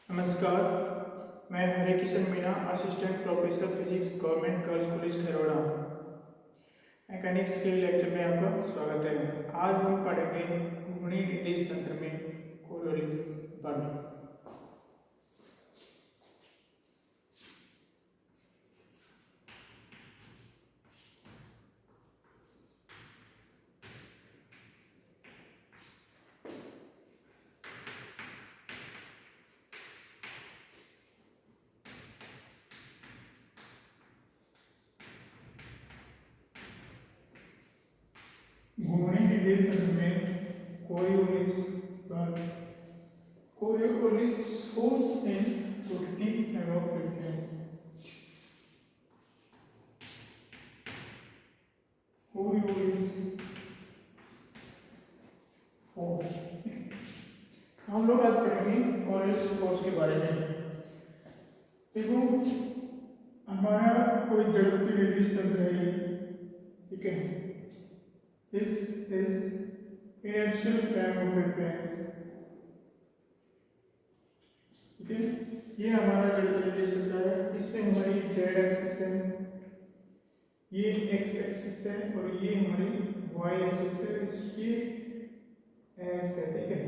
नमस्कार, मैं Hare Kishan Meena, assistant professor physics, government girls college Kharora, mechanics के लेक्चर में आपका स्वागत है। आज हम पढ़ेंगे घूर्णी निर्देश तंत्र में कोरियोलिस बल। घूर्णी निर्देश तंत्र में कोरियोलिस बल, Coriolis force in rotating frame of reference, Coriolis force. हम लोग आज पढ़ेंगे कोरियोलिस फोर्स के बारे में। देखो, हमारा कोई जड़ की निर्देश तंत्र है, ठीक है। This is inertial frame of reference, ठीक है। ये हमारा जड़ का निर्देश तंत्र है। इसमें हमारी z एक्सिस है, ये x एक्सिस है और ये हमारी y एक्सिस है। इसकी s है, ठीक है।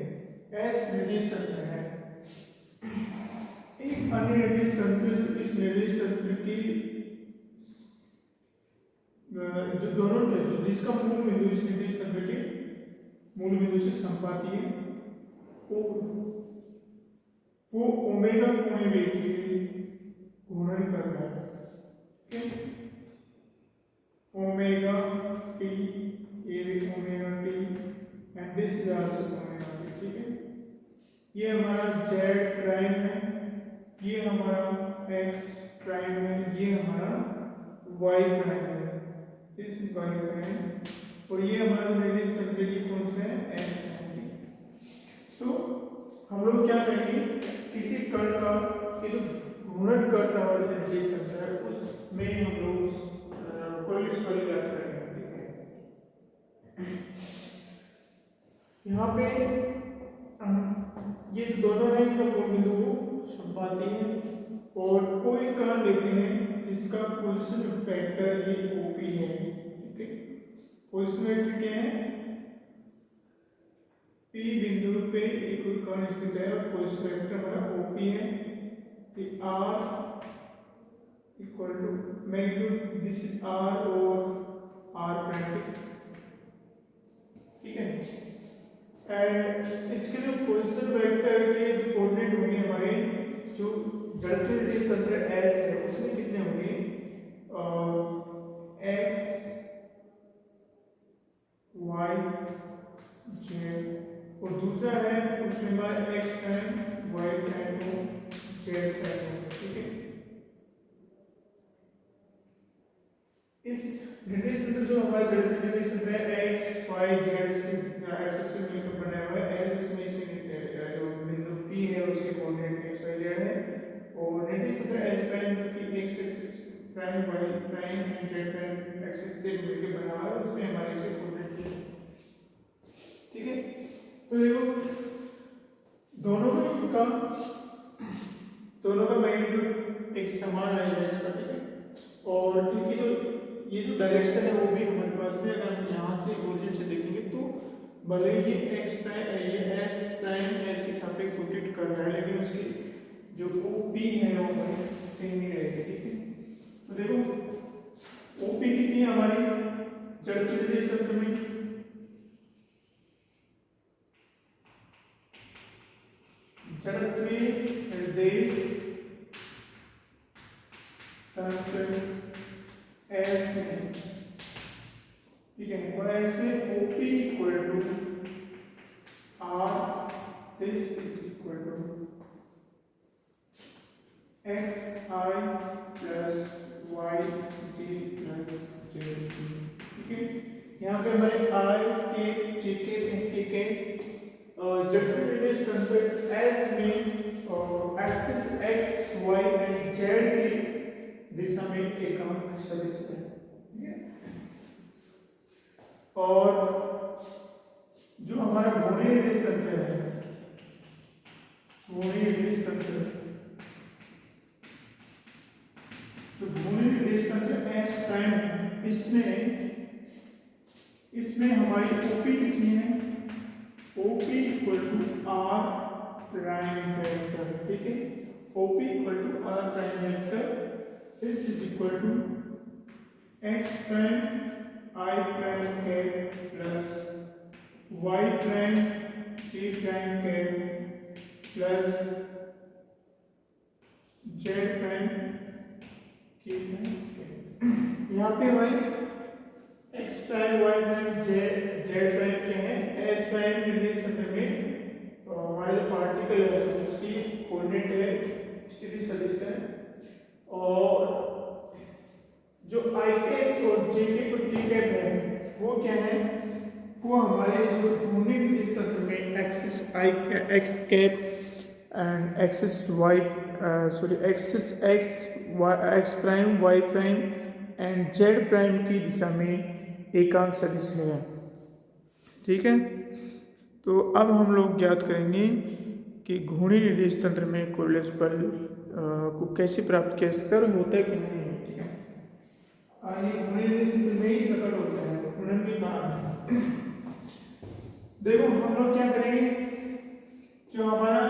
s निर्देश तंत्र है। एक अन्य निर्देश तंत्र जो इस निर्देश तंत्र की जो दोनों जिसका मूल बिंदु इस निर्देश तंत्र के मूल बिंदु से संपाती है, वो ओमेगा कोणीय वेग से घूर्णन कर रहा है, ठीक है। ओमेगा टी, ये omega T and this is also omega T, ठीक है। ये हमारा z प्राइम है, ये हमारा x प्राइम है, ये हमारा y प्राइम है, दिस इज y प्राइम, और ये हमारा निर्देश तंत्र की कौन सा है, s प्राइम। तो हम लोग क्या करेंगे, किसी कण का ये जो घूर्णन करने वाला निर्देश तंत्र है उसमें हम लोग उस कोरियोलिस बल ज्ञात करेंगे, ठीक है। यहाँ पे ये दोनों है इनका मूल बिंदु को संपाती है, और कोई कण लेते हैं जिसका पोजीशन वेक्टर ये OP है, ठीक है। पोजीशन वेक्टर क्या है, P बिंदु पे एक कण स्थित है और पोजीशन वेक्टर हमारा OP है। R equal to magnitude, this is R और R प्राइम, ठीक है। एंड इसके जो पोजीशन वेक्टर के जो कोऑर्डिनेट होंगे हमारे जो जड़ के निर्देश तंत्र S है उसमें कितने होंगे, x y z, और दूसरा है उसमें हमारा x प्राइम y प्राइम हो z प्राइम, ठीक है। इस निर्देश तंत्र जो हमारा जड़ के निर्देश तंत्र है x y z से एक्सिस से मिलकर बना हुआ है। s उसमें से जो बिंदु P है उसके कोऑर्डिनेट x y z है, और निर्देश तंत्र s प्राइम जो कि x axis prime y prime and z prime axis से मिलकर बना हुआ है, उसमें हमारे से कोऑर्डिनेट है, ठीक है। तो देखो, दोनों का मैग्नीट्यूड एक समान आएगा इसका, ठीक है। और इनकी जो ये जो डायरेक्शन है वो भी हमारे पास में, अगर हम यहाँ से ओरिजिन से देखेंगे तो भले ये x प्राइम ये s प्राइम h के सापेक्ष रोटेट कर रहा है, लेकिन उसकी जो OP है वो हमारी सेम ही रहेगी, ठीक है। तो देखो OP कितनी है हमारी जड़ के निर्देश तंत्र में, जड़त्वीय निर्देश तंत्र S में, ठीक है। और S में OP equal to R, this is equal to XI plus YG plus JT, ठीक है। यहाँ पे हमारे I के JK के जड़ के निर्देश तंत्र S में axis x y and z की दिशा में एकांक सदिश है, ठीक है। और जो हमारा घूर्णी निर्देश तंत्र है, घूर्णी निर्देश तंत्र एस प्राइम है इसमें हमारी ओपी कितनी है, OP equal to R prime vector, ठीक है, OP equal to R prime vector, this is equal to X prime I prime cap plus Y prime G prime cap plus Z prime K prime. यहाँ पे हमारी X prime Y prime Z prime क्या है, S prime निर्देश तंत्र में हमारे जो पार्टिकल है उसकी कोऑर्डिनेट है, स्थिति सदिश है, और जो आई कैप और जे कैप और टी कैप है वो क्या है, वो हमारे जो घूर्णी निर्देश तंत्र में axis I X cap and axis Y axis X prime Y prime and Z prime की दिशा में एकांक सदिश है, ठीक है। तो अब हम लोग ज्ञात करेंगे कि घूर्णी निर्देश तंत्र में कोरिलेस बल को कैसे प्राप्त किया, स्तर होता है कि नहीं, ठीक है। ये घूर्णी निर्देश तंत्र में ही प्रकट होता है, घूर्णन के कारण। देखो हम लोग क्या करेंगे, जो हमारा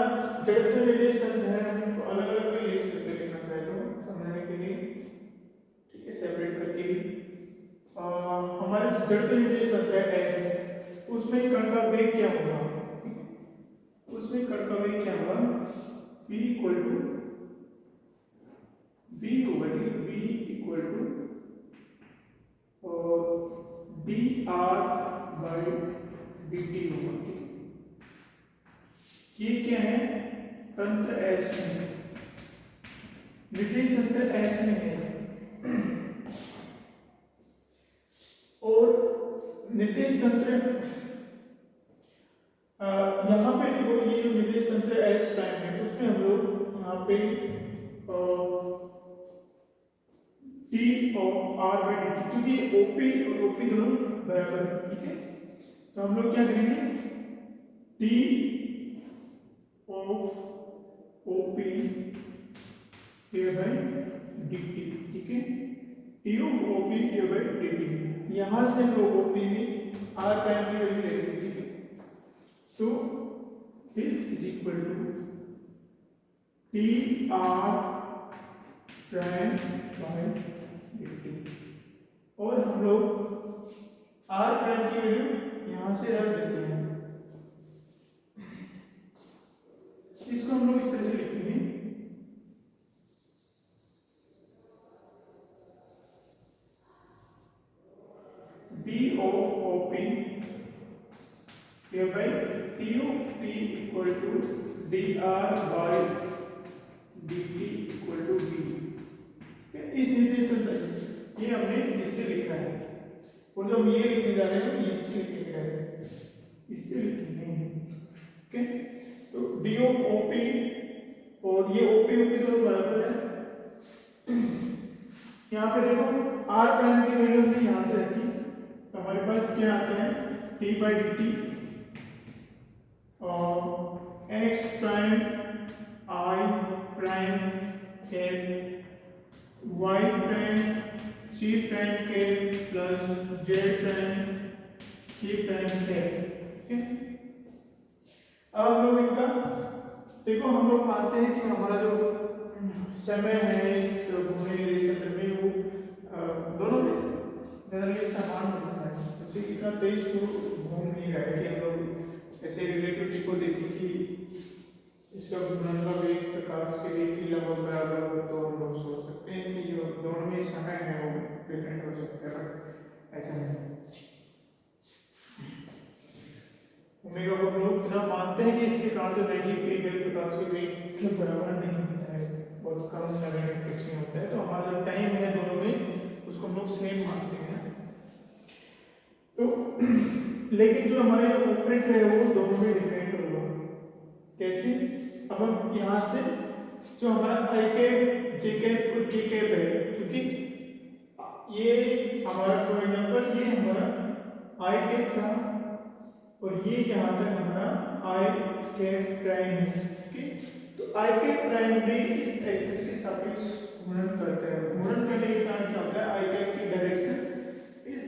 जड़त्व निर्देश तंत्र है हम इसको अलग अलग भी लिख सकते हैं, लिखना चाहे तो समझने के लिए, ठीक है, सेपरेट करके भी। हमारे जड़त्व निर्देश तंत्र है एस, उसमें कण का वेग क्या होगा, उसमें कण का वेग क्या होगा, v इक्वल टू v होगा, ठीक है, v equal to dr by dt होगा, ठीक है। ये क्या है, तंत्र एस में, निर्देश तंत्र एस में है, और निर्देश तंत्र यहाँ पे देखो, ये जो निर्देश तंत्र एस प्राइम है उसमें हम लोग यहाँ पे T of R by D T, क्योंकि ओपी और ओपी दोनों बराबर है, ठीक है। तो हम लोग क्या करेंगे, T of OP divide by D T, ठीक है, T of OP divide by D T, यहाँ से हम लोग ओपी में आर प्राइम की वैल्यू लेते हैं, ठीक है। तो this is equal to T R prime by D T, और हम लोग आर प्राइम की वैल्यू यहाँ से रख देते हैं, इसको हम लोग इस तरह से लिखेंगे, D of OP by T of T equal to D R by D T equal to B. इस निर्देश तंत्र ये हमने इससे लिखा है, और जो हम ये लिखने जा रहे हैं इससे लिखने जा रहे हैं, इससे लिखेंगे, ओके। तो डी ऑफ ओपी और ये ओपी ओपी दोनों बराबर है, यहाँ पे देखो आर प्राइम की वैल्यू हमने यहाँ से रखी, तो हमारे पास क्या आते हैं, टी बाई डी टी और X prime I prime cap Y prime C prime cap plus Z prime K prime cap, ठीक है। अब हम लोग इनका देखो, हम लोग मानते हैं कि हमारा जो समय है इस घूमने के लिए तंत्र में वो दोनों में जनरली समान होता है, जैसे इतना तेज तो घूम नहीं रहा है कि हम लोग ऐसे रिलेटिविटी को देखें कि इसका घूमने का वेग प्रकाश के वेग के लगभग बराबर हो, तो हम लोग सोच सकते हैं कि जो दोनों में समय है वो डिफरेंट हो सकता है, बट ऐसा नहीं। ओमेगा को हम लोग इतना मानते हैं कि इसके कारण जो रैखिक वेग है प्रकाश के वेग के बराबर नहीं होता है, बहुत कम समय में फ्रिक्शन होता है, तो हमारा जो टाइम है दोनों में उसको हम लोग सेम मानते हैं। तो लेकिन जो हमारे ऑपरेट है वो दोनों में डिफरेंट होगा, कैसे, अब हम यहाँ से जो हमारा आई कैप जे कैप और के कैप है, क्योंकि ये हमारा फॉर एग्जाम्पल ये हमारा आई कैप था और ये यहाँ तक हमारा आई कैप प्राइम है, ठीक है। तो आई कैप प्राइम भी इस एक्सिस के सापेक्ष घूर्णन करते हैं। घूर्णन करने के कारण क्या होता है, आई कैप की डायरेक्शन इस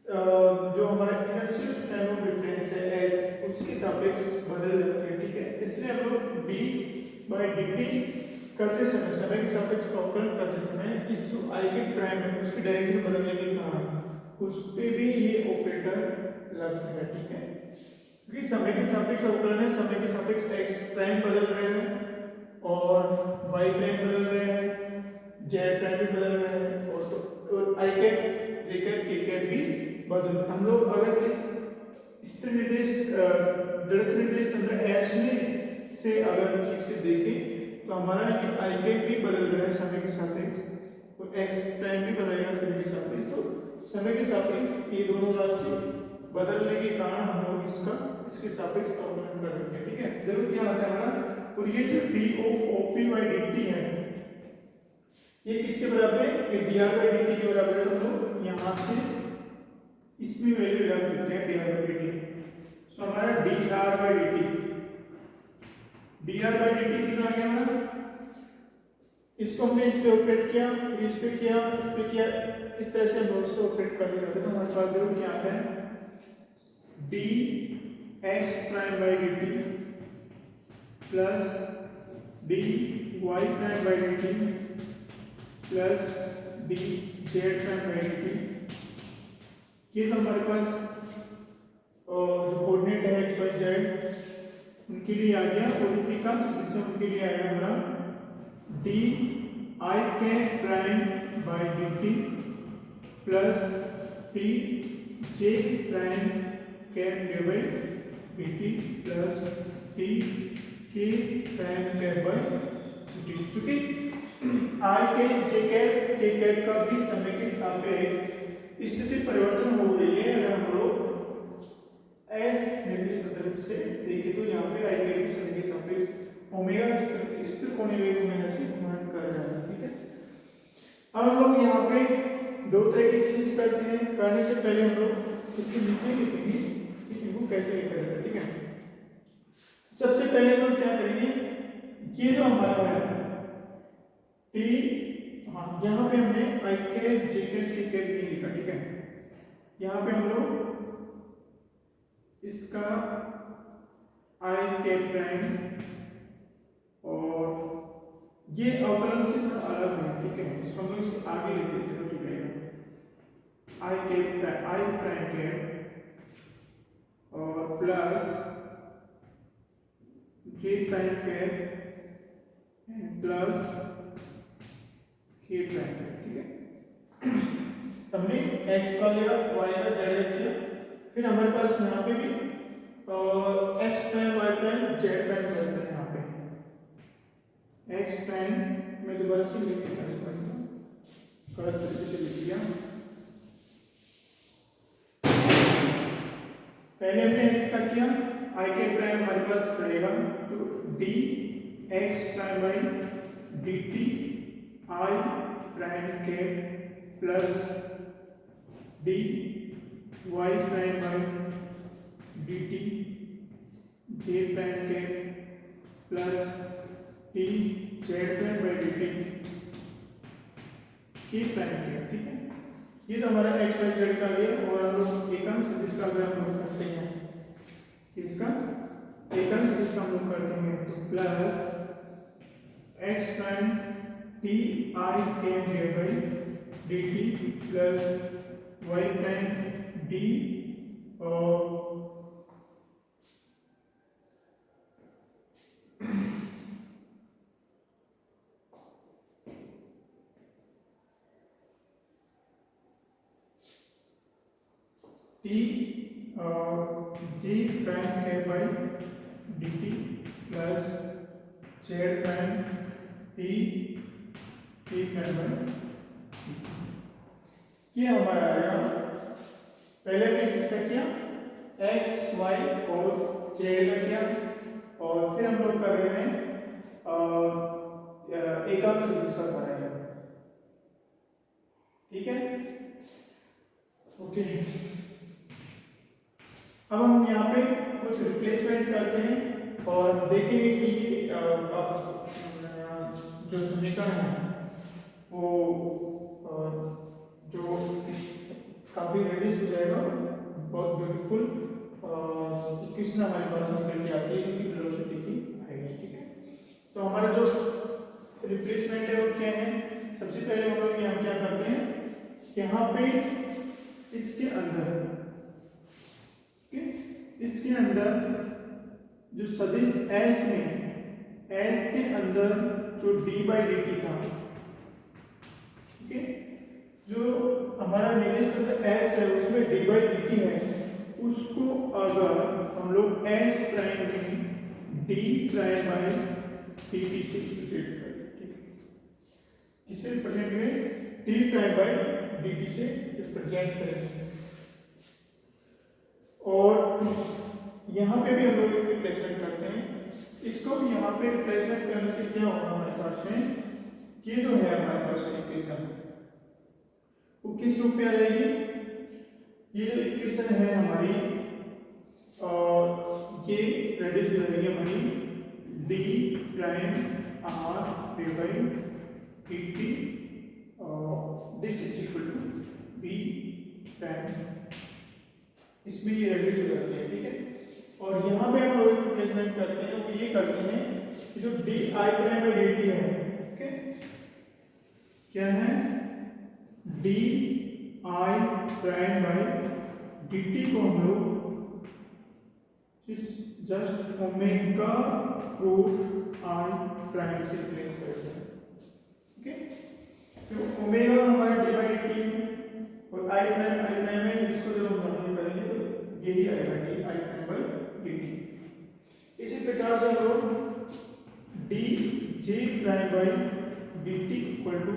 जो हमारा इनर्शियल फ्रेम ऑफ रेफरेंस है एस, उसके सापेक्ष बदल जाती है। ठीक है, इसलिए हम लोग डी बाई डी करते समय, समय के सापेक्ष का अवकलन करते समय इस जो आई कैप प्राइम है उसकी डायरेक्शन बदलने के कारण उस पे भी ये ऑपरेटर लगता है। ठीक है, क्योंकि समय के सापेक्ष अवकलन है, समय के सापेक्ष एक्स प्राइम बदल रहे हैं और वाई प्राइम बदल रहे हैं, जेड प्राइम भी बदल रहे हैं और I cap J cap K cap भी बदल। हम लोग अगर इस स्थिर निर्देश जड़त्व निर्देश तंत्र एच में से अगर ठीक से देखें तो हमारा ये आई कैप भी बदल रहा है समय के सापेक्ष और एक्स प्राइम भी बदलेगा समय के सापेक्ष। तो समय के सापेक्ष ये दोनों राशि बदलने के कारण हम लोग इसके सापेक्ष अवकलन कर देंगे। ठीक है, जरूर क्या आता है हमारा, और ये जो D of E by D T है ये किसके बराबर है, ये D R by D T के बराबर है। तो हम लोग यहाँ से इसमें वैल्यू रख देते हैं D R by D T. So हमारा D R by D D, R R by D टी कितना आ गया हमारा, इसको हमने इस पे ऑपरेट किया, फिर इस पे किया, इस पे किया, इस तरह से हम इसको ऑपरेट करते रहते हैं। तो हमारे पास जरूर क्या आता है, D X prime by D T plus D Y prime by D T plus D Z prime by D T. ये तो हमारे पास जो कोऑर्डिनेट है एक्स वाई जेड उनके लिए आ गया, और बिकम्स उनके लिए आएगा हमारा D I cap prime by D T plus D J prime cap by D T plus D K prime cap by D T. चूंकि I cap J cap K cap का भी समय के सापेक्ष स्थिति परिवर्तन हो रही है, अगर हम लोग एस निर्दिष्ट संदर्भ से देखें तो यहाँ पे आई कैप समय के सापेक्ष ओमेगा स्थिर कोणीय वेग ओमेगा से घूर्णन कर रहा है। ठीक है, अब हम लोग यहाँ पे दो तरह की चीज करते हैं। करने से पहले हम लोग इसके नीचे लिखेंगे कि इनको कैसे लिखा जाता है। ठीक है, सबसे पहले हम लोग क्या करेंगे, ये जो हमारा है टी, हाँ यहाँ पे हमने आई cap J cap K cap नहीं लिखा। ठीक है, यहाँ पे हम लोग इसका आई कैप प्राइम और ये अवकलन से थोड़ा अलग है। ठीक है, इसको हम लोग इसके आगे लिख देते हैं। ठीक है, I cap prime, I prime cap और plus J prime cap and plus K prime cap. ठीक है, हमने x का लिया, y का z किया, फिर हमारे पास यहाँ पे भी x prime y prime z prime करते हैं। यहाँ पे x प्राइम में दोबारा से लिख दिया, इसको गलत तरीके से लिख दिया। पहले हमने x का किया, i के प्राइम हमारे पास रहेगा तो d x prime by D T I prime K plus D Y prime by D T J prime K plus T Z prime by D T K prime K. ठीक है, ये तो हमारा x Y Z का है, और हम लोग एकम सदिश का अगर हम लोग करते हैं, इसका एकम सदिश का हम लोग करते हैं तो plus X prime T I K divide by D T plus Y prime D और T G prime K by D T plus Z prime T K prime by, ये हमारा आएगा। पहले हमने किसका किया, एक्स वाई और जेड का किया, और फिर हम लोग कर रहे हैं एकांक सदिश का कर रहे हैं। ठीक है, ओके। अब हम यहाँ पे कुछ रिप्लेसमेंट करते हैं और देखेंगे कि जो समीकरण है वो जो काफ़ी रेडिश हो जाएगा, बहुत ब्यूटीफुल इक्वेशन हमारे पास निकल के आती है इनकी वेलोसिटी की आएगी। ठीक है, तो हमारा जो रिप्लेसमेंट है वो क्या है, सबसे पहले हम लोग यहाँ क्या करते हैं, यहाँ पे इसके अंदर, इसके अंदर जो सदिश S में, S के अंदर जो d/dt था, ठीक है, जो हमारा निवेश S है उसमें d/dt है, उसको अगर हम लोग S प्राइम में d प्राइम बाई dt से रिप्रेजेंट करें, ठीक है, किसे रिप्रेजेंट करें, d प्राइम बाई dt से रिप्रेजेंट करें, और यहाँ पे भी हम लोग एक रिप्लेसमेंट करते हैं, इसको भी यहाँ पे रिप्लेसमेंट करने से क्या होगा हमारे पास में, ये जो है हमारे पास में इक्वेशन वो किस रूप में आ जाएगी, ये जो इक्वेशन है हमारी ये रेड्यूस हो जाएगी हमारी d prime r divide dt this is equal to v prime, इसमें ये रेड्यूस हो जाती है। ठीक है, और यहाँ पे हम लोग रिप्लेसमेंट करते हैं, वो ये करते हैं कि जो D I prime by D T है, ओके, क्या है, D I prime by D T को हम लोग just omega root I prime से रिप्लेस करते हैं। ओके, तो ओमेगा हमारा डी बाई डी टी है और आई प्राइम है, इसको जब हम मॉडल करेंगे तो यही आएगा D I prime by D T. इसी प्रकार से हम लोग D J prime by D T equal to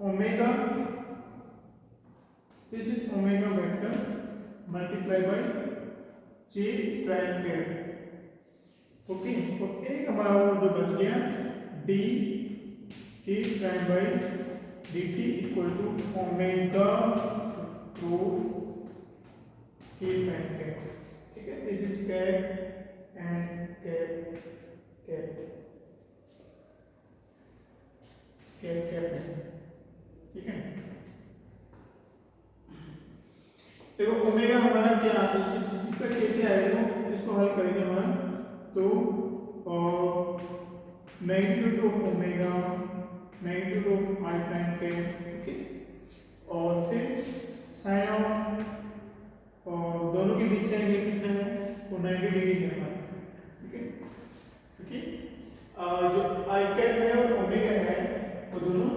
omega, this is omega vector multiply by J prime cap. Okay, तो एक हमारा जो बच गया D K prime by D T equal to omega root K prime cap. ठीक है, this is cap and cap cap cap cap. ठीक है, देखो ओमेगा हमारा क्या आता है, इसका कैसे आएगा, इसको हल करेंगे हमारा, तो magnitude of omega, magnitude of I prime cap, ठीक है, और फिर साइन ऑफ, और दोनों के बीच का एंगल कितना है, वो 90 डिग्री है हमारा। ठीक है, क्योंकि जो आई कैप है और ओमेगा है वो दोनों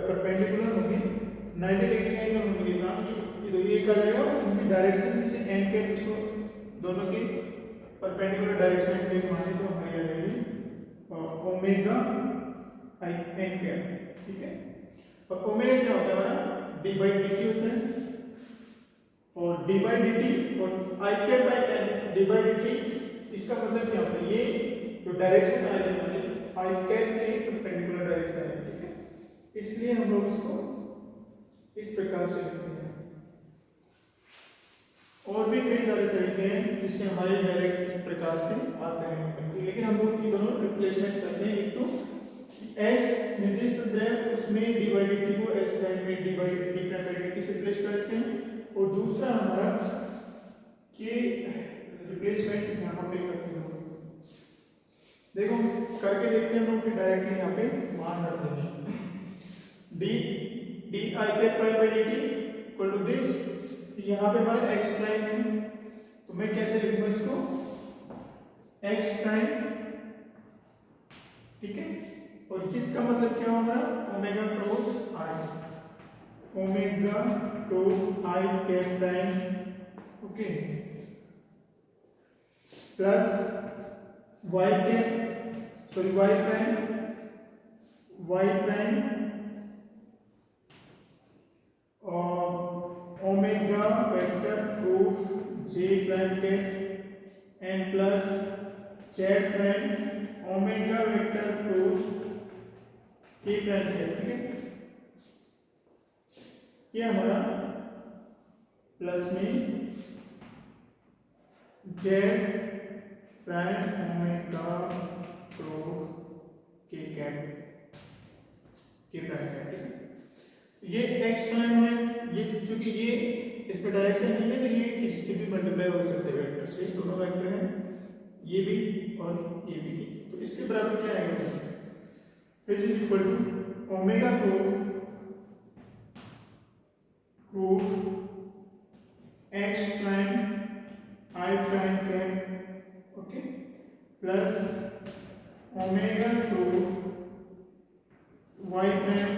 परपेंडिकुलर होंगे, 90 डिग्री का एंगल मिलेगा, तो ये क्या जाएगा उनकी डायरेक्शन, जैसे एन कैप, इसको दोनों की परपेंडिकुलर डायरेक्शन में माने तो हमारी आ जाएगी ओमेगा आई एन कैप। ठीक है, और ओमेगा क्या होता है हमारा, डी बाई डी टी होता है, और डी बाई डी टी और I cap by N D by D T, इसका मतलब क्या होता है, ये जो डायरेक्शन आएगी हमारी आई कैप के परपेंडिकुलर डायरेक्शन आएगी। ठीक है, इसलिए हम लोग इसको इस प्रकार से लिखते हैं। और भी कई सारे तरीके हैं जिससे हमारे डायरेक्ट इस प्रकार से आते हैं, लेकिन हम लोग ये दोनों रिप्लेसमेंट करते हैं, एक तो एस निर्दिष्ट द्रव्य उसमें डी बाई डी टी को एस प्राइम में D by D prime by D T से रिप्लेस करते हैं, और दूसरा हमारा के रिप्लेसमेंट यहाँ पे करते हैं। देखो करके देखते हैं हम लोग कि डायरेक्टली यहाँ पे मान रख देंगे D D I cap prime by D T equal to this, यहाँ पे हमारा x प्राइम है, तो मैं कैसे लिखूंगा इसको, x प्राइम। ठीक है, और किसका मतलब क्या होगा हमारा, omega cross I, omega cross I cap prime, okay, plus y cap, sorry y prime और omega vector cross J prime cap and plus Z prime omega vector cross K prime cap. ठीक है, ये हमारा plus में Z prime omega cross K cap. K prime है, ठीक है। ये एक्स प्राइम है, ये चूंकि ये इसमें डायरेक्शन नहीं है तो ये किसी से भी मल्टीप्लाई हो सकते हैं वेक्टर से, दोनों वेक्टर हैं ये भी और ये भी, तो इसके बराबर क्या आएगा, this is equal to omega cross X prime I prime cap, okay, plus omega cross Y prime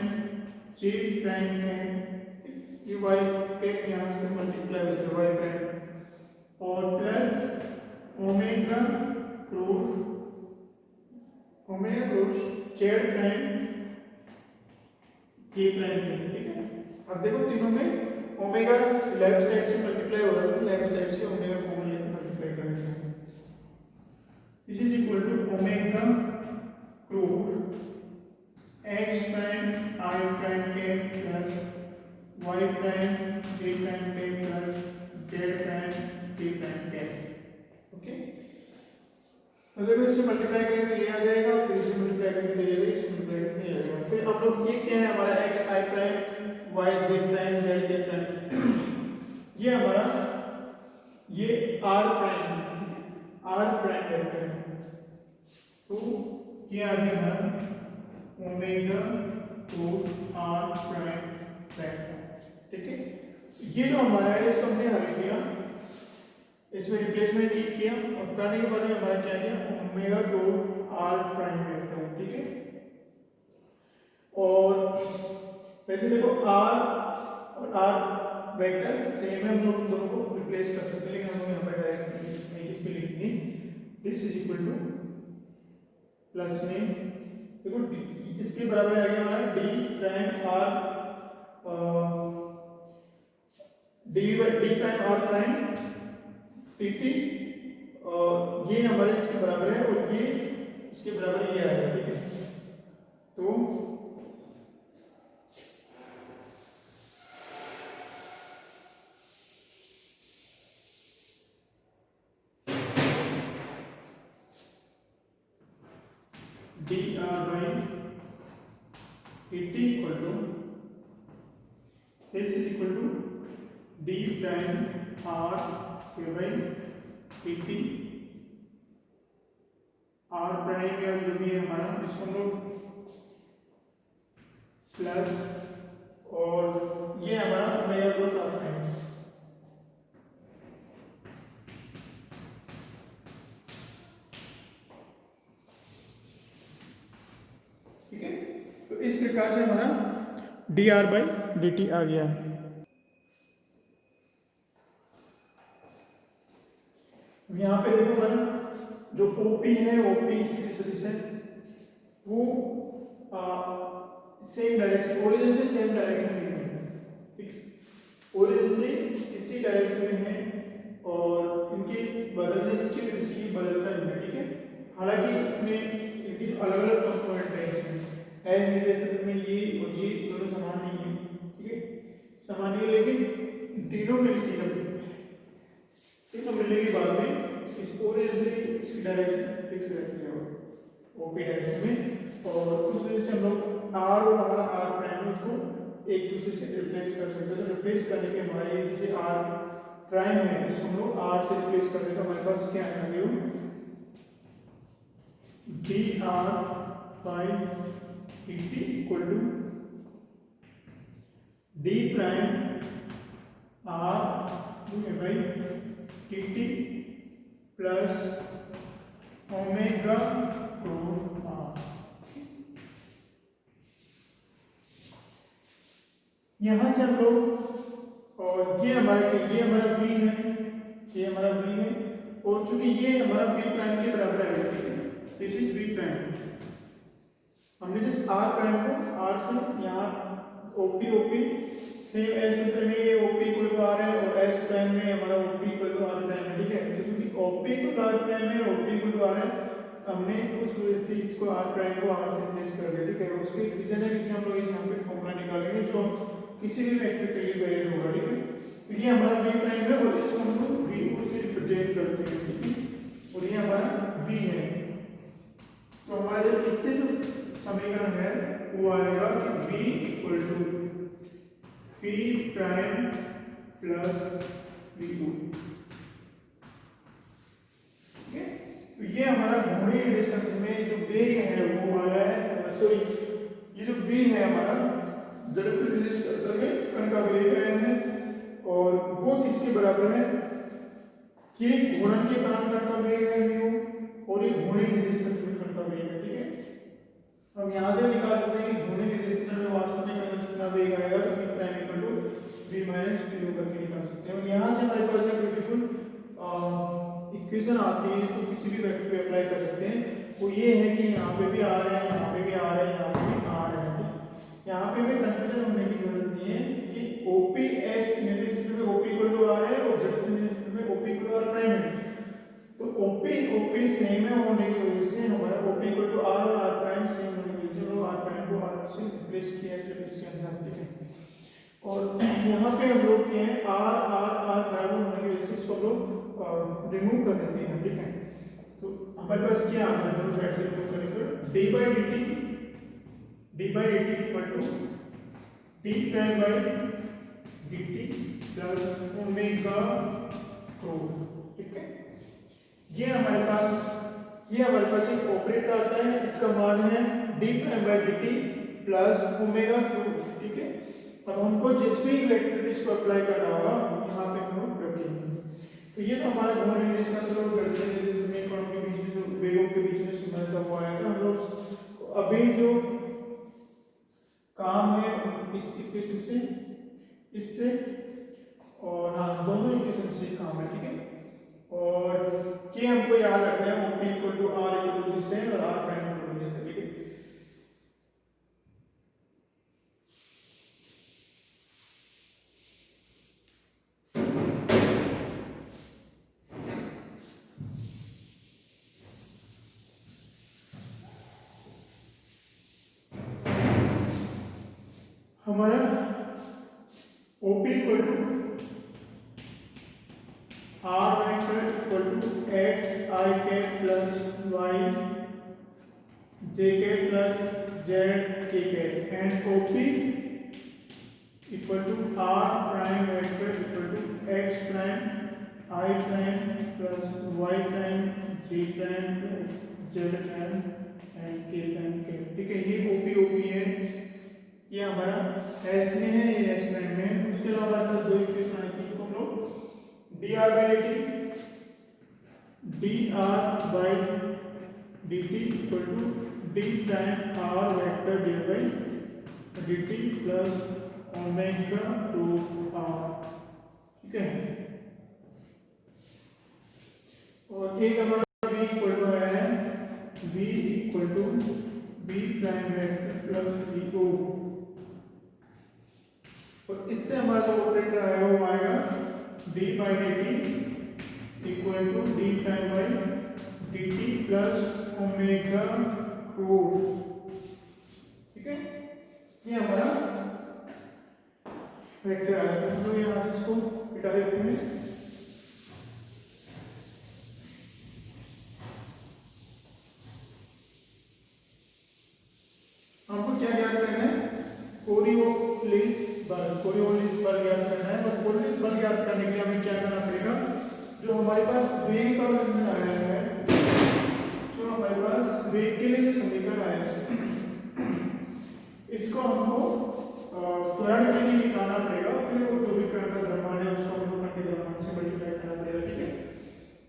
G prime cap, ये वाई कैप यहाँ से मल्टीप्लाई होता है वाई प्राइम, और plus omega cross Z prime K prime cap, ठीक है। अब देखो तीनों में ओमेगा लेफ्ट साइड से मल्टीप्लाई हो रहा है, तो लेफ्ट साइड से ओमेगा कॉमन लेकर मल्टीप्लाई करेंगे। This is equal to omega cross X prime I prime cap plus Y prime J prime cap plus Z prime K prime cap, okay. तो देखो इससे मल्टीप्लाई करेंगे ये आ जाएगा, फिर इससे मल्टीप्लाई करेंगे ये आ जाएगा, इससे मल्टीप्लाई करेंगे ये आ जाएगा। फिर हम लोग ये क्या है हमारा X I prime Y J prime Z K prime, ये हमारा ये आर प्राइम है, आर प्राइम वेक्टर है, तो ये आ गया हमारा omega to R prime vector, ठीक है। ये जो हमारा है इसको हमने हल किया, इसमें रिप्लेसमेंट ही किया और करने के बाद हमारा क्या गया omega to R prime vector, ठीक है। और वैसे देखो आर और आर वेक्टर सेम है, हम लोग दोनों को रिप्लेस कर सकते हैं, लेकिन हम लोग यहाँ पर डायरेक्ट इस पे लिखेंगे this is equal to plus में देखो इसके बराबर आ गया हमारा D prime R D prime R prime T और ये हमारे इसके बराबर है और ये इसके बराबर ये आएगा, ठीक है। तो D are by T equal to this is equal to D prime R by T R prime या जो भी है हमारा इसको हम लोग प्लस और ये हमारा ओमेगा क्रूट आर प्राइम, ठीक है। तो इस प्रकार से हमारा D R by D T आ गया है। यहाँ पे देखो मैडम जो ओपी है ओपी सदिश है वो सेम डायरेक्शन ओरिजिन से सेम डायरेक्शन में है, ठीक, ओरिजिन से इसी डायरेक्शन में है और इनके बदलने की वजह से ये बदलता नहीं है, ठीक है। हालांकि इसमें इनकी अलग अलग कंपोनेंट है, एज रिलेशन में ये और ये दोनों समान नहीं है, ठीक है, समान है, लेकिन तीनों मिलकर जब तीनों मिलने के बाद में इस ओरिजिन से इसकी डायरेक्शन फिक्स रहती है ओपी डायरेक्शन में, और उस वजह से हम लोग आर और आर प्राइम उसको एक दूसरे से रिप्लेस कर सकते हैं। तो रिप्लेस करने के हमारे जैसे आर प्राइम है इसको हम लोग आर से रिप्लेस कर देते हैं, हमारे पास क्या है value D are by T equal to D prime R by T plus omega cross R. यहां से हम लोग और ये हमारा v है, ये हमारा v है और चूंकि ये हमारा v प्राइम के बराबर है, ठीक है, दिस इज v प्राइम। हमने जिस r प्राइम को r से यहाँ ओपी सेम एस सूत्र में ये ओपी इक्वल टू आर है और एस प्राइम में हमारा OP equal to R prime है, ठीक है। तो क्योंकि OP equal to R prime है ओपी इक्वल टू आर है, हमने उस वजह से इसको आर प्राइम को आर से रिप्लेस कर दिया, ठीक है। उसके रीजन है कि हम लोग यहाँ पे फॉर्मूला निकालेंगे जो किसी भी वेक्टर के लिए वैल्यू होगा, ठीक है। तो ये हमारा v प्राइम है और इसको हम लोग v से रिप्रेजेंट करते हैं, ठीक है, और ये हमारा v है। तो हमारे इससे जो समीकरण है वो आएगा कि v equal to v prime plus v2। ठीक है, तो ये हमारा घूर्णी निर्देशांक में जो वेग है वो आया है, सॉरी ये जो v है हमारा जड़त्व निर्देशांक में कण का वेग आया है, और वो किसके बराबर है कि घूर्णन के कारण कण का वेग है म्यू, और ये घूर्णी निर्देशांक में कण का वेग है। ठीक है, हम यहाँ से निकाल सकते हैं कि घूर्णी निर्देशांक में वास्तव में कण कितना वेग आएगा, तो v prime equal to v minus v करके निकाल सकते हैं। और यहाँ से हमारे पास एक ब्यूटीफुल इक्वेशन आती है, इसको किसी भी वेक्टर पे अप्लाई कर सकते हैं। वो ये है कि यहाँ पे भी आ रहा है, यहाँ पे भी आ रहा है, यहाँ पे भी आ रहा है। यहाँ पे भी कंफ्यूजन होने की जरूरत नहीं है कि OPS निर्देशांक में OP इक्वल टू r है और जड़त्व निर्देशांक में OP equal to r prime है। तो OP सेम है होने की वजह से हमारा OP इक्वल टू r और r प्राइम सेम होने की वजह से हम r प्राइम को r से रिप्लेस किया है इसके अंदर। ठीक है, और यहाँ पे हम लोग क्या है r बराबर होने की वजह से इसको हम लोग रिमूव कर देते हैं। ठीक है, तो हमारे पास क्या आता है दोनों साइड से रिमूव करें तो d by dt equal to d prime by dt plus omega cross. ठीक है, ये हमारे पास एक ऑपरेटर आता है, इसका मान है d prime by dt plus omega cross. ठीक है, अब हमको जिस भी इलेक्ट्रिक को अप्लाई करना होगा यहाँ पे हम लोग रखेंगे। तो ये तो हमारा घूर्णी निर्देशांक और गतिज कणों के बीच में जो वेगों के बीच में संबंध हुआ है, तो हम लोग अभी जो काम है इस इक्वेशन से, इससे और हाँ दोनों इक्वेशन से काम है। ठीक है, और के हमको याद रखना है OP equal to r equal to this है और r prime equal to this है। ठीक है, हमारा OP equal to r vector equal to x I k plus y j k plus z k k and OP equal to r prime vector equal to x prime I prime plus y prime j prime plus z prime and k prime k। ठीक है, ये OP है, ये हमारा s में है, ये s prime में है। उसके अलावा हमारे पास दो इक्वेशन आई थी, हम लोग dr by dt equal to d prime r vector divide by dt plus omega cross r। ठीक है, और एक हमारा v इक्वल टू है v equal to v prime vector plus v और इससे हमारा जो ऑपरेटर है वो आएगा d by dt equal to d prime by dt plus omega cross. ठीक है, ये हमारा वेक्टर आया था, तो यहाँ इसको हटा देते हैं। हमको क्या याद करना है, कोरियोलिस बल याद करना है, और कोरियोलिस बल याद करने के लिए हमें क्या करना पड़ेगा, जो हमारे पास वेग का समीकरण आया है, जो हमारे पास वेग के लिए जो समीकरण आया है, इसको हमको त्वरण के लिए निकालना पड़ेगा, फिर वो जो भी कण का द्रव्यमान है उसको हमको कण के द्रव्यमान से मल्टीप्लाई करना पड़ेगा। ठीक है,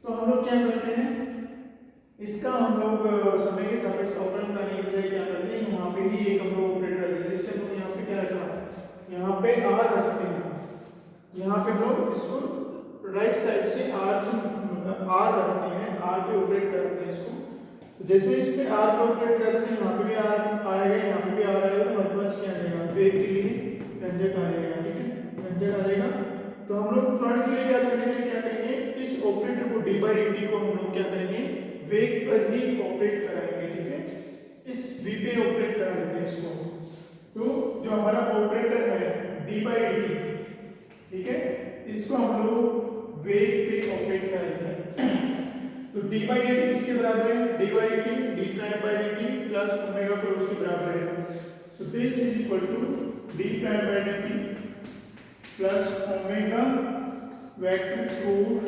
तो हम लोग क्या करते हैं, इसका हम लोग समय के सापेक्ष अवकलन करने के लिए क्या करते हैं, यहाँ पे ही एक हम लोग ऑपरेटर रखते हैं, जैसे हम लोग यहाँ पे क्या रखा, यहाँ पे r रखते हैं, यहाँ पे हम लोग इसको राइट साइड से r से r रखते हैं, r पे ऑपरेट करते हैं इसको। तो जैसे इस पे r पे ऑपरेट करते हैं, यहाँ पे भी r आएगा, यहाँ पे भी r आएगा, तो हमारे पास क्या आएगा, वेग के लिए व्यंजक आ जाएगा। ठीक है, व्यंजक आ जाएगा। तो हम लोग त्वरण के लिए याद करने के लिए क्या करेंगे, इस ऑपरेटर को d by dt को हम लोग क्या करेंगे, वेग पर ही ऑपरेट कराएंगे। ठीक है, इस v पे ऑपरेट करा देते हैं इसको। तो जो हमारा ऑपरेटर है d by dt, ठीक है, इसको हम लोग वेग पे ऑपरेट कराएंगे। तो d by dt किसके बराबर है, d by dt d prime by dt plus omega cross के बराबर है। So this is equal to d prime by dt plus omega vector cross,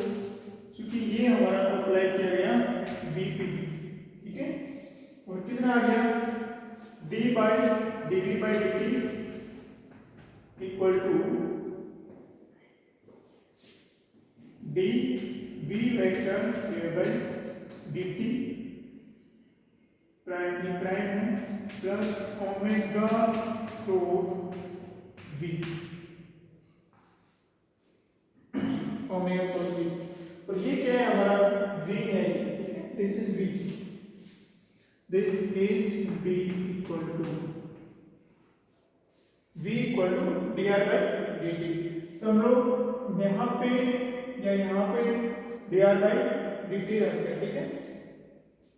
क्योंकि ये हमारा अप्लाई किया गया Vp, ठीक है। और कितना आ गया d by dv by dt equal to dv vector divide by dt prime d prime है plus omega cross v, omega cross v। और ये क्या है हमारा v है, ठीक है, this is v, this is v equal to dr by dt। तो हम लोग यहाँ पे या यहाँ पे dr by dt रखते हैं, ठीक है,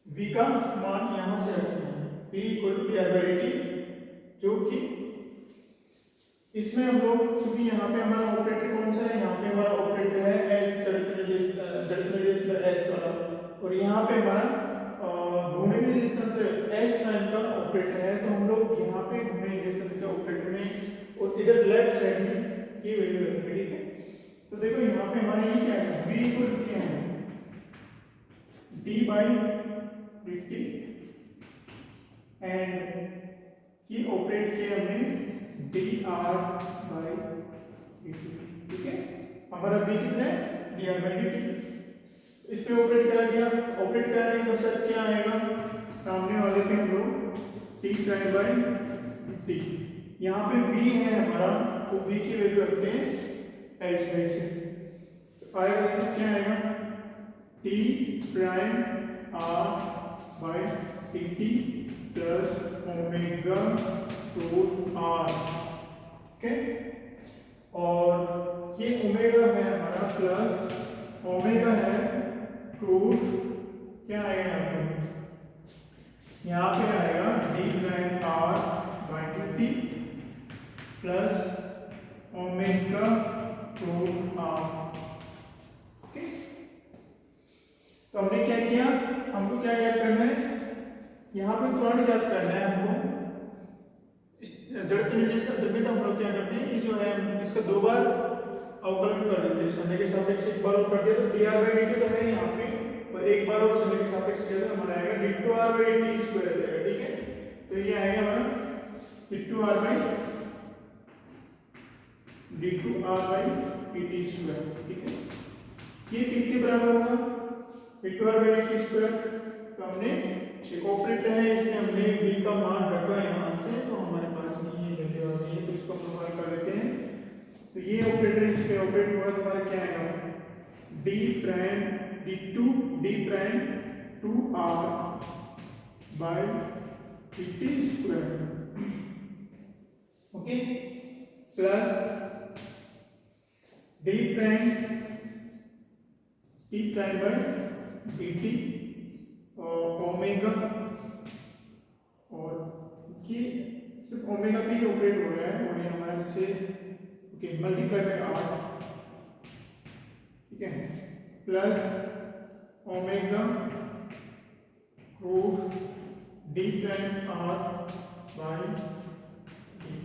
v का मान यहाँ से रखते हैं v equal to dr by dt, जो कि इसमें हम लोग क्योंकि यहाँ पे हमारा ऑपरेटर कौन सा है, यहाँ पे हमारा ऑपरेटर है s जड़त्व s वाला, और यहाँ पे हमारा घूमने निर्देश तंत्र s प्राइम का ऑपरेटर है। तो हम लोग यहाँ पे घूमने निर्देश तंत्र के ऑपरेटर में और इधर लेफ्ट साइड में ये वैल्यू रखेंगे, ठीक है। तो देखो यहाँ पे हमारे ये क्या है, v इक्वल टू क्या है d बाई dt एंड ये ऑपरेट किया हमने dr बाई dt, ठीक है। हमारा v कितना है dr बाई dt, इस पे ऑपरेट करा दिया। ऑपरेट कराने के बाद क्या आएगा, सामने वाले पे हम लोग t प्राइम बाई dt, यहाँ पे v है हमारा, तो v की वैल्यू रखते हैं x साइड से, तो आएगा क्या आएगा t prime r by dt plus omega cross r, okay. और ये ओमेगा है हमारा प्लस ओमेगा है क्रॉस, क्या आएगा यहाँ पे आएगा d prime r by dt plus omega cross r, okay. तो हमने क्या किया, हमको क्या याद करना है, यहाँ पे तुरंत याद करना है हमको जड़त्व निर्देश तंत्र में। तो हम लोग क्या करते हैं, ये जो है इसका दो बार अवकलन कर देते हैं, समय के सापेक्ष एक बार और कर दिया तो dr by dt तो है यहाँ पे, और एक बार और समय के सापेक्ष किया तो हमारा आएगा d2r by dt स्क्वायर आ जाएगा, ठीक है। तो ये आएगा हमारा d2r by dt स्क्वायर, ठीक है। ये किसके बराबर होगा d2r by dt स्क्वायर। तो हमने एक ऑपरेटर है, इसमें हमने v का मान रखा यहाँ से, तो हमारे पास में ये वैल्यू आ गई है, तो इसको हम हल कर लेते हैं। तो ये ऑपरेटर इस पे ऑपरेट हुआ तो हमारा क्या आएगा d prime d prime 2r by dt square, okay, plus d prime by dt और ओमेगा, और ये सिर्फ ओमेगा पे ही ऑपरेट हो रहा है, और ये हमारा से ओके मल्टीप्लाई बाय r, ठीक है, plus omega cross d prime r by dt,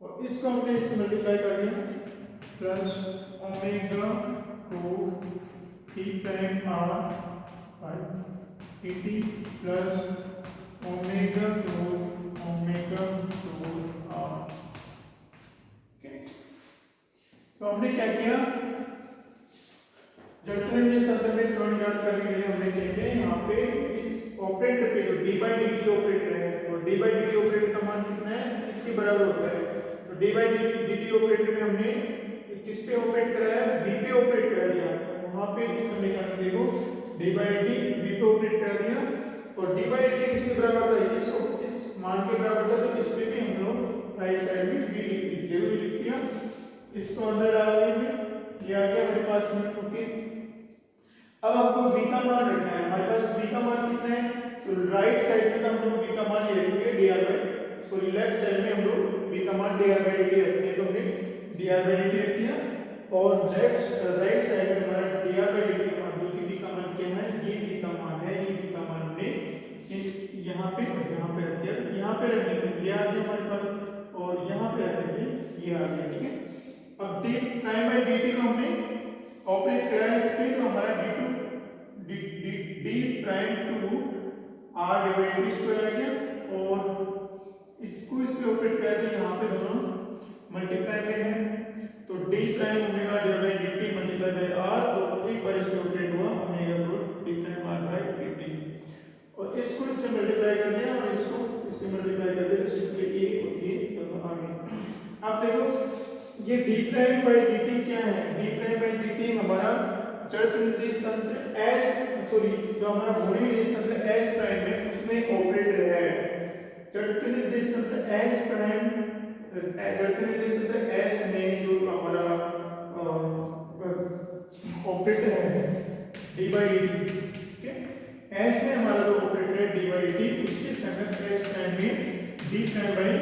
और इसको हमने इससे मल्टीप्लाई कर दिया, plus omega cross d prime r by dt plus omega cross r, okay. तो हमने क्या किया, जड़त्व निर्देश तंत्र में तुरंत याद करने के लिए हमने क्या किया, यहाँ पे इस ऑपरेटर पे जो d बाई dt ऑपरेटर है, और d बाई dt ऑपरेटर का मान कितना है, इसके बराबर होता है। तो d बाई dt ऑपरेटर में हमने किस पे ऑपरेट कराया, v पे ऑपरेट करा दिया, वहां पे इस समीकरण में देखो d बाई dt v पे ऑपरेट करा दिया, और d बाई dt किसके बराबर था, इस मान के बराबर था, तो इस पे भी हम लोग राइट साइड में v लिख दिया, इसको अंदर डाल देंगे, ये आ गया हमारे पास में, ओके। अब आपको v का मान रखना है, हमारे पास v का मान कितना है, तो राइट साइड में तो हम लोग v का मान ये रखेंगे dr by, sorry left side में हम लोग v का मान dr बाई dt रखेंगे, तो हमने dr बाई dt रख दिया, और राइट साइड में हमारा dr बाई dt का मान, जो कि v का मान क्या है, ये v का मान है, ये v का मान हमने यहाँ पे यहाँ पे रख दिया, तो यहाँ पे रखने के लिए ये आ गया हमारे पास, और यहाँ पे रखने के लिए ये आ गया, ठीक है। अब D prime by D T को हमने ऑपरेट करा इस पे, तो हमारा D prime two R divided D square आ गया, और इसको इस पे ऑपरेट करा तो यहाँ पे दोनों मल्टीप्लाई में है, तो D prime omega divided D T multiply by R, और एक बार इस पे ऑपरेट हुआ omega cross D prime R by D T, और इसको इससे मल्टीप्लाई कर दिया और इसको इससे मल्टीप्लाई कर दिया, तो सिंपली ए और ये दोनों आ गए। अब देखो ये D prime by D T क्या है, D prime by D T हमारा चर निर्देश तंत्र एस सॉरी जो हमारा घूर्णी निर्देश तंत्र एस प्राइम है उसमें ऑपरेटर है, चर निर्देश तंत्र एस प्राइम चर निर्देश तंत्र एस में जो हमारा ऑपरेटर है डी बाई डी टी, ठीक है। एस में हमारा जो ऑपरेटर है डी बाई डी टी, उसके संगत एस प्राइम में D prime by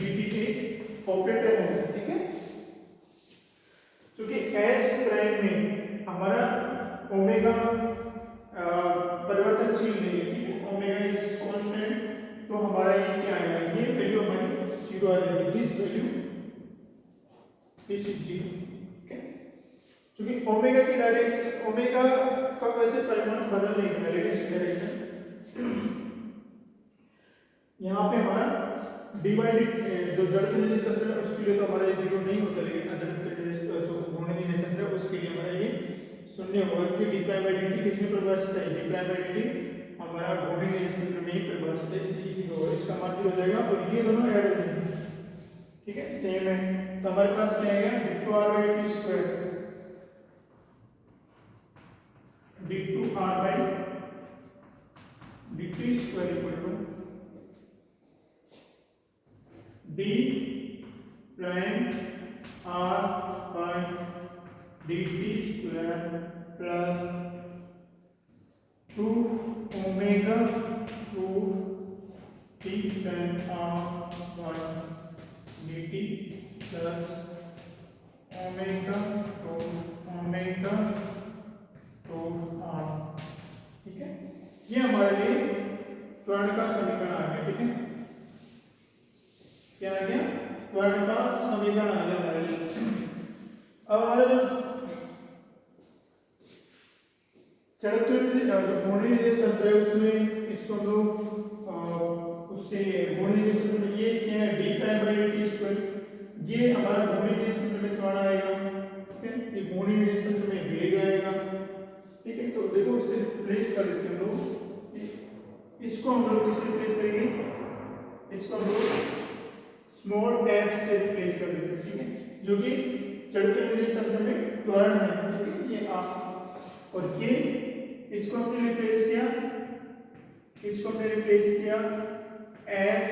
D T के ऑपरेटर है, ठीक है। क्योंकि एस प्राइम में हमारा ओमेगा परिवर्तनशील नहीं है, ठीक है, ओमेगा इज कांस्टेंट, तो हमारा ये क्या आएगा, ये वैल्यू हमारी 0 आ जाएगी, दिस वैल्यू इज 0, ठीक है। क्योंकि ओमेगा की डायरेक्शन, ओमेगा का वैसे परिमाण बदल नहीं है, लेकिन डायरेक्शन यहाँ पे हमारा डिवाइडेड जो जड़ निर्देश तंत्र है उसके लिए तो हमारा ये 0 नहीं होता, लेकिन अजड़ जो घूर्णी निर्देश तंत्र है उसके लिए हमारा ये 0 होगा, क्योंकि D prime by D T किसमें परिभाषित है, D prime by D T हमारा घूर्णी निर्देश तंत्र में ही परिभाषित है, इसलिए 0 इसका मान 0 हो जाएगा, और ये दोनों ऐड हो जाएंगे, ठीक है, सेम है। तो हमारे पास क्या आएगा, D two R by T square, D two R by D T square equal to D prime R by D T square plus 2 omega two D prime R by D T plus omega to R, ठीक है। ये हमारे लिए त्वरण का समीकरण आ गया, ठीक है। क्या आ गया, त्वरण का समीकरण आ गया हमारे लिए। अब हमारा जो घूर्णी निर्देश तंत्र है उसमें इसको हम लोग उससे घूर्णी निर्देश तंत्र में ये क्या है, D prime by D T square, ये हमारा घूर्णी निर्देश तंत्र में त्वरण आएगा, ठीक है, ये घूर्णी निर्देश तंत्र में वेग आएगा, ठीक है। तो देखो इससे रिप्लेस कर देते हैं हम लोग, इसको हम लोग किससे रिप्लेस करेंगे, इसको हम लोग स्मॉल एफ से रिप्लेस कर देते हैं, ठीक है, जो कि चलते निर्देश तंत्र में त्वरण है, ठीक है, ये आप, और ये इसको हमने रिप्लेस किया, इसको हमने रिप्लेस किया एफ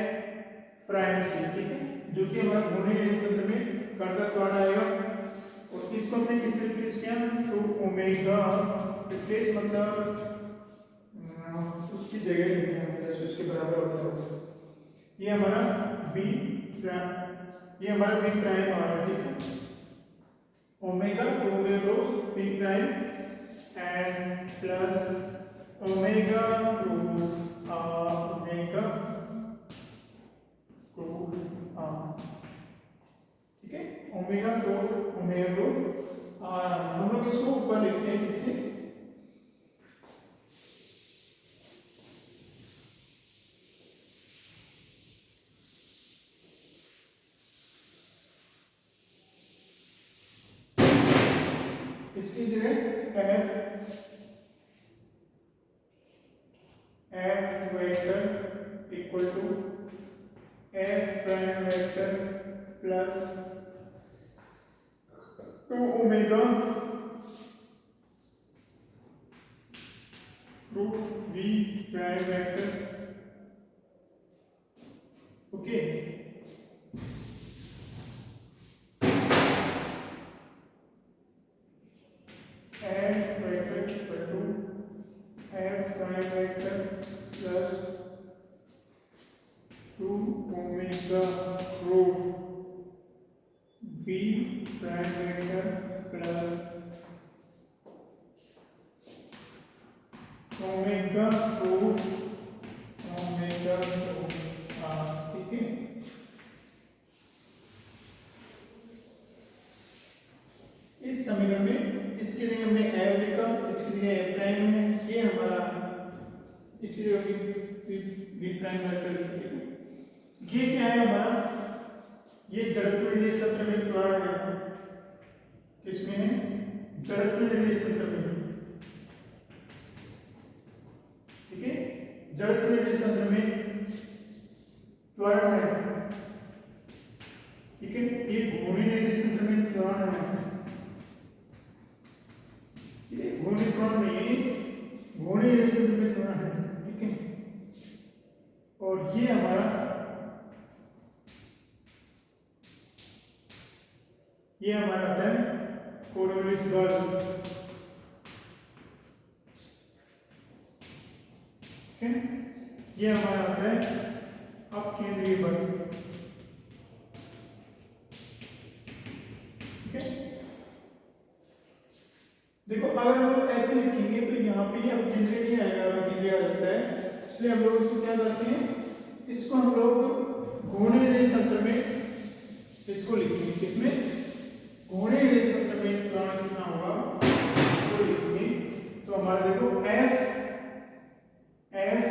प्राइम से, ठीक है, जो कि हमारा घूर्णी निर्देश तंत्र में कण का त्वरण आएगा, और इसको हमने किससे रिप्लेस किया, तो ओमेगा, रिप्लेस मतलब उसकी जगह लेते हैं, जैसे उसके बराबर होता है, ये हमारा v प्राइम, ये हमारा v प्राइम आ रहा है, ठीक है, omega two cross v prime and plus omega two omega two ठीक है, ओमेगा टू हम लोग इसको ऊपर लिखते हैं किससे, इसकी जगह F vector equal to F prime vector plus 2 omega root V prime vector, okay. F vector equal to F prime vector plus 2 omega root V prime vector plus omega root omega primary का, इसके लिए prime है, ये हमारा इसकी जगह we prime vector लिखेंगे। ये क्या है हमारा, ये जड़त्व रिलेश तंत्र में त्वरण है, किसमें है, जड़त्व रिलेश तंत्र में, ठीक है, जड़त्व रिलेश तंत्र में त्वरण है, ठीक है, ये घूर्णी रिलेश तंत्र में त्वरण है, ठीक है, घूर्णी त्वरण नहीं, घूर्णी रिलेश तंत्र में त्वरण है, ठीक है। और ये हमारा होता है कोरियोलिस बल, ठीक है, ये हमारा होता है अपकेंद्रीय बल, ठीक है। देखो अगर हम लोग ऐसे लिखेंगे तो यहाँ पे ये अपकेंद्रीय नहीं आएगा, अपकेंद्रीय आ जाता है, इसलिए हम लोग इसको क्या करते हैं, इसको हम लोग घूर्णी रिलेश तंत्र में इसको लिखेंगे, किसमें, घूर्णी रिलेश तंत्र में त्वरण कितना होगा वो लिखेंगे। तो हमारा देखो F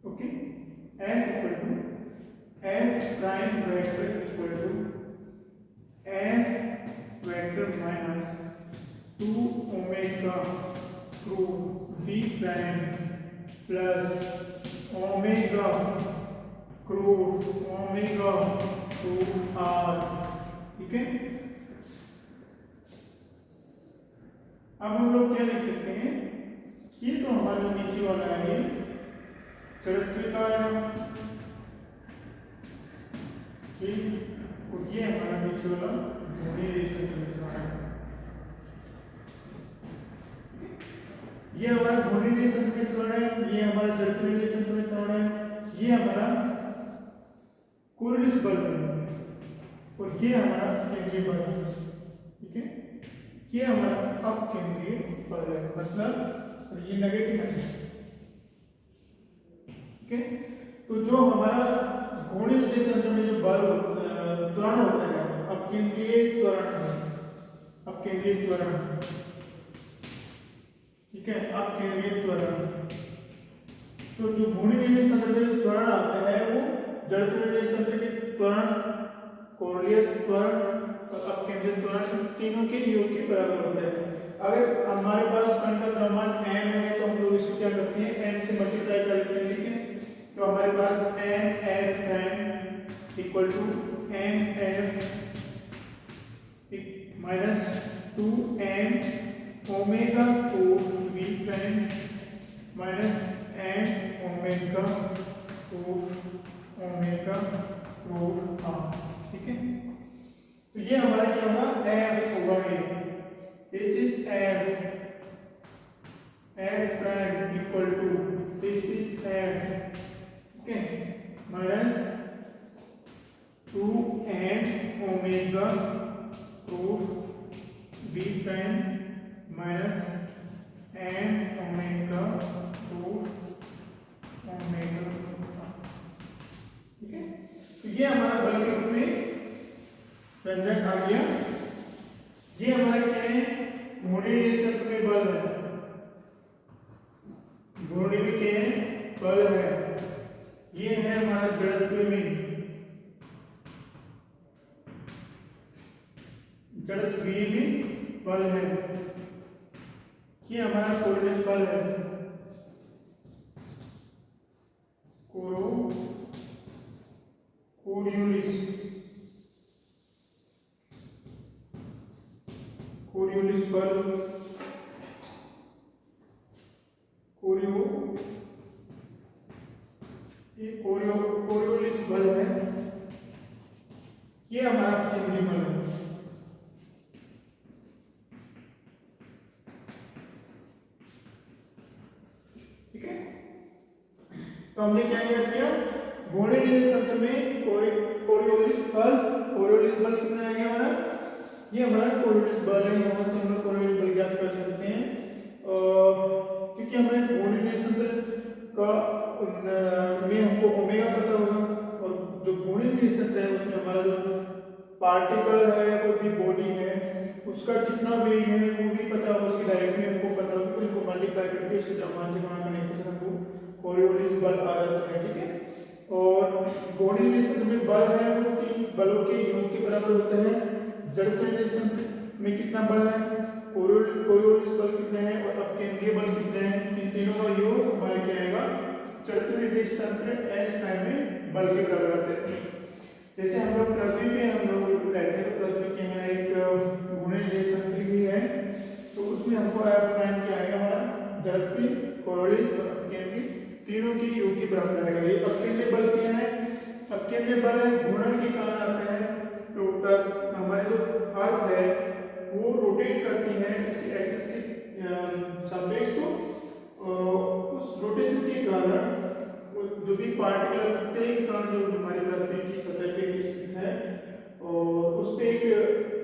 okay, F equal to F prime vector equal to F vector minus 2 omega through V prime plus omega cross omega to R, ठीक है। अब हम लोग क्या लिख सकते हैं, ये तो हमारा नीचे वाला है, ये जड़त्व का है, ठीक, और ये हमारा नीचे वाला घूर्णी रिलेश तंत्र है, ये हमारा घूर्णी रिलेश तंत्र में त्वरण है, ये हमारा जड़त्व रिलेश तंत्र में त्वरण है, ये हमारा कोरियोलिस बल है, और ये हमारा केंद्रीय बल है, ठीक है, ये हमारा अपकेंद्रीय बल है, मतलब ये नेगेटिव है, ठीक है। तो जो हमारा घूर्णी रिलेश तंत्र में जो बल त्वरण होता है, अपकेंद्रीय त्वरण, अपकेंद्रीय त्वरण, ठीक है, अपकेंद्रीय त्वरण। तो जो घूर्णी रिलेश तंत्र में त्वरण आता है वो जड़त्व रिलेश तंत्र के त्वरण, कोरियोलिस त्वरण और अपकेंद्रीय त्वरण, तीनों के योग के बराबर होता है। अगर हमारे पास कण का द्रव्यमान m है तो हम लोग इसको क्या करते हैं, m से मल्टीप्लाई कर लेते हैं, ठीक है। तो हमारे पास mf prime equal to mf minus 2m omega cos v prime minus m omega cos omega cos r, ठीक है। तो ये हमारा क्या होगा, f होगा, ये this is f prime equal to this is f, okay, minus 2m omega cos v prime minus m omega cos omega, ठीक है। तो ये हमारा बल के रूप में व्यंजक आ गया। ये हमारा क्या है, घूर्णी रिलेश तंत्र में बल है, घूर्णी में क्या है, बल है। ये है हमारा जड़त्व में, जड़त्व में बल है, ये हमारा कोरियोलिस बल है, कोरियोलिस बल, कोरियोलिस बल है, ये हमारा केंद्रीय बल है, ठीक है। तो हमने क्या किया, घूर्णी रिलेश तंत्र में कोरियोलिस बल कितना आ गया हमारा, ये हमारा कोरियोलिस बल है, यहाँ से हम लोग कोरियोलिस बल ज्ञात कर सकते हैं, क्योंकि हमें घूर्णी रिलेश तंत्र का में हमको ओमेगा पता होगा, और जो घूर्णी रिलेश तंत्र है उसमें हमारा जो पार्टिकल है या कोई भी बॉडी है उसका कितना वेग है वो भी पता होगा, उसकी डायरेक्शन हमको पता होगी, तो इनको मल्टीप्लाई करके इसके द्रव्यमान से गुणा करने से हमको कोरियोलिस बल आ जाता है, ठीक है। और कोऑर्डिनेट तंत्र में बल है वो तीन बलों के योग के बराबर होते हैं। जड़त्व तंत्र में कितना बल है, कोरियोलिस बल कितने हैं और अपकेंद्रीय बल कितने हैं, इन तीनों का योग हमारे क्या आएगा, जड़त्व तंत्र S प्राइम में बल के बराबर आते हैं। जैसे हम लोग पृथ्वी पे हम लोग रहते हैं, तो पृथ्वी के यहाँ एक घूर्णन तंत्र भी है, तो उसमें हमको F प्राइम क्या आएगा हमारा, जड़त्व, कोरियोलिस और अपकेंद्री तीनों की योग के बराबर आएगा। ये अपकेंद्रीय बल क्या है, अपकेंद्रीय बल घूर्णन के कारण आते हैं, तो तब हमारे जो अर्थ है वो रोटेट करती है इसकी एक्सिस के सापेक्ष, तो उस रोटेशन के कारण जो भी पार्टिकल प्रत्येक कण जो हमारी पृथ्वी की सतह पे स्थित है और उस पे एक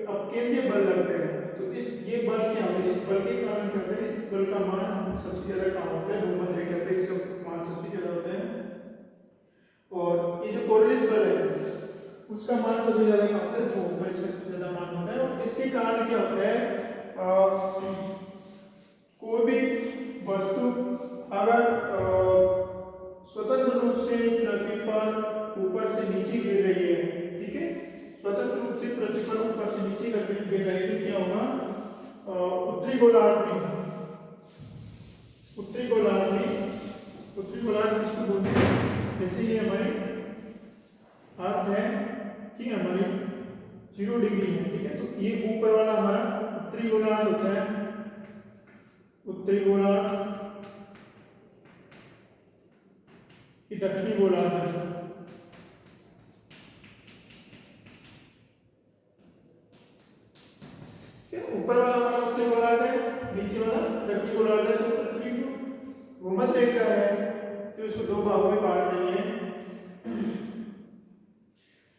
अपकेंद्रीय बल लगते हैं। तो इस ये बल क्या होता है, इस बल के कारण क्या होता है, इस बल का मान हम सबसे ज्यादा कहाँ होता है, भूमध्य रेखा पे इसका मान सबसे ज्यादा होता है। और ये जो कोरियोलिस बल है उसका मान सबसे ज्यादा कहाँ होता है, भूमध्य पर इसका सबसे ज्यादा मान होता है। और इसके कारण क्या होता है, कोई भी वस्तु अगर स्वतंत्र रूप से पृथ्वी पर ऊपर से नीचे गिर रही है, ठीक है, स्वतंत्र रूप से पृथ्वी पर ऊपर से नीचे गिर रही है, क्या होगा, उत्तरी गोलार्ध में किसको बोलते हैं, जैसे ये हमारी अर्थ है कि हमारी 0 डिग्री है, ठीक है, तो ये ऊपर वाला हमारा उत्तरी गोलार्ध होता है, उत्तरी गोलार्ध, ये दक्षिणी गोलार्ध है। ऊपर वाला हमारा उत्तरी गोलार्ध है, नीचे वाला दक्षिणी गोलार्ध है। तो पृथ्वी जो भूमध्य रेखा है तो इसको दो भागों में बांट रही है।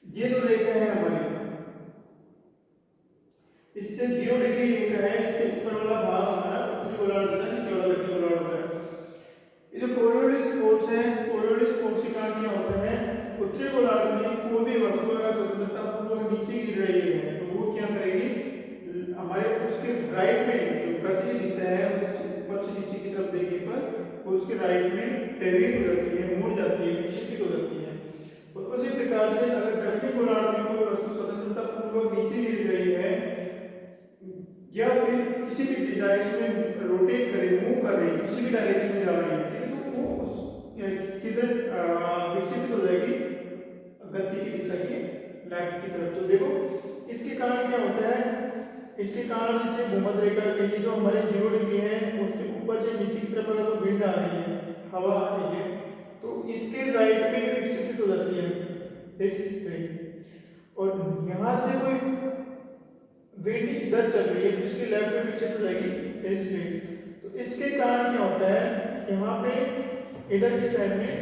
ये जो रेखा है हमारी, इससे 0 डिग्री रेखा है, इससे ऊपर वाला भाग हमारा उत्तरी गोलार्ध होता है, नीचे वाला दक्षिणी गोलार्ध होता है। ये जो कोरियोलिस फोर्स है, कोरियोलिस फोर्स के कारण क्या होता है, उत्तरी गोलार्ध में कोई भी वस्तु अगर स्वतंत्रतापूर्वक नीचे गिर रही है तो वो क्या करेगी, हमारे उसके राइट में जो गति दिशा है उस ऊपर से नीचे की तरफ देखने पर वो उसके राइट में डेविएट हो जाती है, मुड़ जाती है, विक्षेपित हो जाती है। और उसी प्रकार से अगर दक्षिणी गोलार्ध में कोई वस्तु स्वतंत्रतापूर्वक नीचे गिर रही है या फिर किसी भी डायरेक्शन में रोटेट करे, मूव कर रही है, किसी भी डायरेक्शन में जा रही है, तो वो उस किधर विक्षेपित हो जाएगी, गति की दिशा के लेफ्ट की तरफ। तो देखो इसके कारण क्या होता है, इसके कारण जैसे भूमध्य रेखा के लिए जो हमारे 0 डिग्री है उसके ऊपर से नीचे की तरफ अगर विंड आ रही है, हवा आ रही है, तो इसके राइट में विक्षेपित हो जाती है इस पे, और यहाँ से कोई विंड इधर चल रही है तो इसके लेफ्ट में विक्षेपित हो जाएगी इस पे। तो इसके कारण क्या होता है, यहाँ पे इधर की साइड में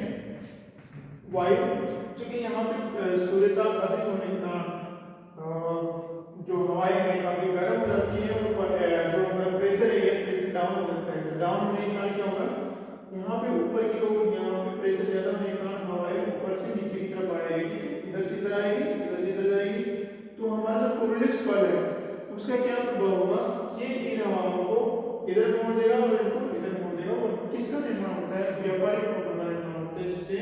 वायु, क्योंकि यहाँ पे सूर्यताप अधिक होने के कारण जो हवाएं हैं काफी गर्म हो जाती है और जो हमारा प्रेशर है ये प्रेशर डाउन हो जाता है। तो डाउन होने के कारण क्या होगा, यहाँ पे ऊपर की ओर यहाँ पे प्रेशर ज्यादा होने के कारण हवाएं ऊपर से नीचे की तरफ आएगी, इधर से इधर आएगी, इधर से इधर जाएगी। तो हमारा जो कोरियोलिस बल है उसका क्या प्रभाव होगा, ये इन हवाओं को इधर मोड़ देगा और इनको इधर मोड़ देगा, और किसका निर्माण होता है, व्यापारिक मोड़ का निर्माण होता है इससे।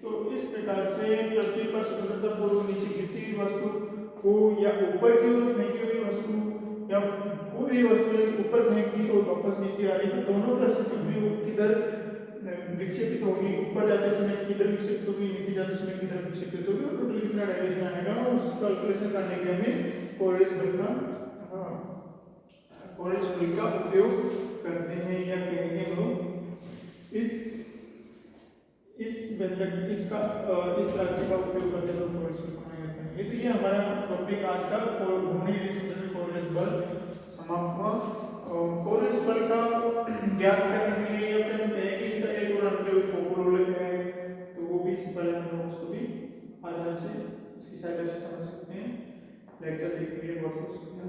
तो इस प्रकार से पृथ्वी पर स्वतंत्रतापूर्वक नीचे गिरती हुई वस्तु को या ऊपर की ओर फेंकी हुई वस्तु या कोई भी वस्तु ऊपर फेंक दी और वापस नीचे आ रही, तो दोनों परिस्थितियों में वो किधर विक्षेपित होगी, ऊपर जाते समय किधर विक्षेपित होगी, नीचे जाते समय किधर विक्षेपित होगी, और टोटल कितना डायरेक्शन आएगा, और उसकी कैलकुलेशन करने के लिए हमें कोरियोलिस बल का उपयोग करते हैं या कहेंगे हम लोग इस व्यंजक इसका इस राशि का उपयोग करते हुए कोरियोलिस बल बनाया जाता है। इसलिए हमारा टॉपिक आज का कोरियोलिस बल समाप्त हुआ। कोरियोलिस बल का ज्ञात करने के लिए या फिर हम कहें कि इसका एक और अनुप्रयोग फोकोरोलिक है, तो वो भी इस पर हम लोग उसको भी आसानी से इसकी सहायता से समझ सकते हैं। लेक्चर देखने के लिए बहुत बहुत शुक्रिया।